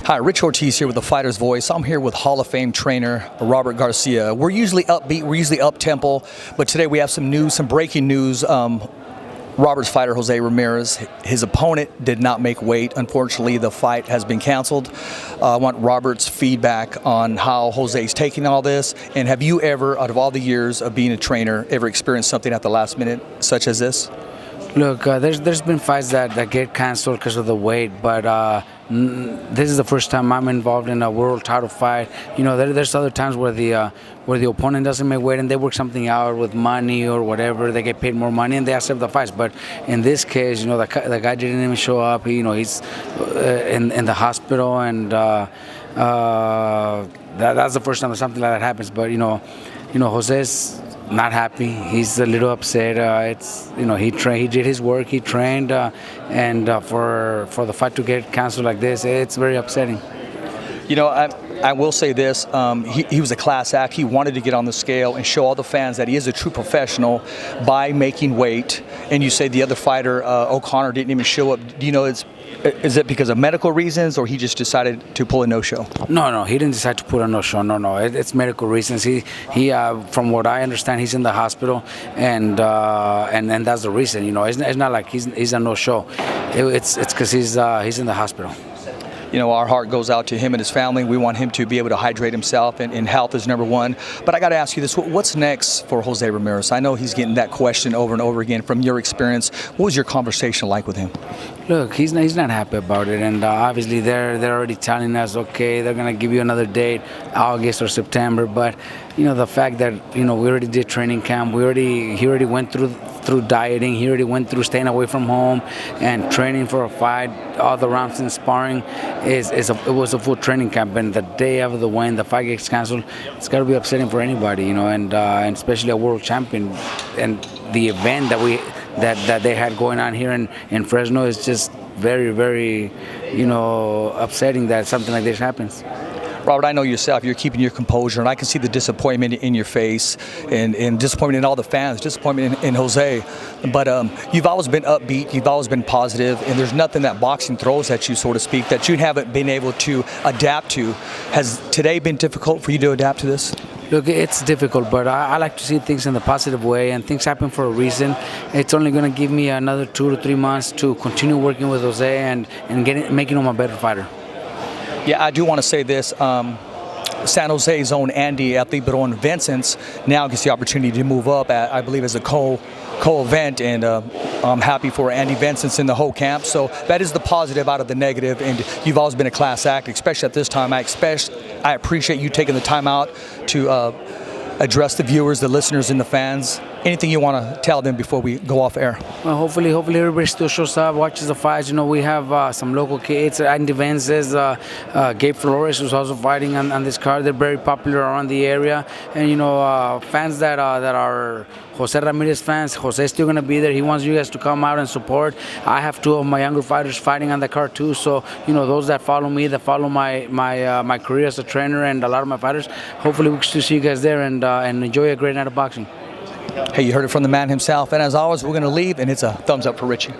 Hi, Rich Ortiz here with The Fighter's Voice. I'm here with Hall of Fame trainer Robert Garcia. We're usually upbeat, we're usually up-tempo, but today we have some news, some breaking news. Robert's fighter, Jose Ramirez, his opponent did not make weight. Unfortunately, the fight has been canceled. I want Robert's feedback on how Jose's taking all this, and have you ever, out of all the years of being a trainer, ever experienced something at the last minute such as this? Look, there's been fights that get canceled because of the weight, but this is the first time I'm involved in a world title fight. You know, there's other times where the opponent doesn't make weight and they work something out with money or whatever. They get paid more money and they accept the fights. But in this case, you know, the guy didn't even show up. He's in the hospital, and that's the first time that something like that happens. But you know, Jose's not happy. He's a little upset. He did his work. He trained, and for the fight to get canceled like this, it's very upsetting. You know, I will say this, he was a class act. He wanted to get on the scale and show all the fans that he is a true professional by making weight. And you say the other fighter, O'Connor, didn't even show up. Do you know, is it because of medical reasons, or he just decided to pull a no-show? No, he didn't decide to pull a no-show. No, it's medical reasons. He from what I understand, he's in the hospital, and that's the reason. You know, it's not like he's a no-show. It's because he's in the hospital. You know, our heart goes out to him and his family. We want him to be able to hydrate himself, and health is number one. But I got to ask you this, what's next for Jose Ramirez? I know he's getting that question over and over again. From your experience, what was your conversation like with him? Look, he's not happy about it, and obviously they're already telling us, okay, they're going to give you another date, August or September. But, you know, the fact that, you know, we already did training camp, he already went through dieting, he already went through staying away from home and training for a fight, all the rounds in sparring. It was a full training camp, and the day after the win, the fight gets canceled. It's got to be upsetting for anybody, you know, and especially a world champion. And the event that they had going on here in Fresno is just very, very, you know, upsetting that something like this happens. Robert, I know yourself, you're keeping your composure, and I can see the disappointment in your face, and disappointment in all the fans, disappointment in Jose. But you've always been upbeat, you've always been positive, and there's nothing that boxing throws at you, so to speak, that you haven't been able to adapt to. Has today been difficult for you to adapt to this? Look, it's difficult, but I like to see things in the positive way, and things happen for a reason. It's only going to give me another 2 to 3 months to continue working with Jose and making him a better fighter. Yeah, I do want to say this. San Jose's own Andy Athlete Vincent's now gets the opportunity to move up, I believe, as a co-event, and I'm happy for Andy Vincent's in the whole camp. So that is the positive out of the negative, and you've always been a class act, especially at this time. I appreciate you taking the time out to address the viewers, the listeners, and the fans. Anything you want to tell them before we go off air? Well, hopefully everybody still shows up, watches the fights. You know, we have some local kids. Andy Vance's, Gabe Flores, who's also fighting on this card. They're very popular around the area. And, you know, fans that are Jose Ramirez fans, Jose's still going to be there. He wants you guys to come out and support. I have 2 of my younger fighters fighting on the card too. So, you know, those that follow me, that follow my career as a trainer and a lot of my fighters, hopefully we can see you guys there and enjoy a great night of boxing. Hey, you heard it from the man himself. And as always, we're going to leave, and it's a thumbs up for Richie.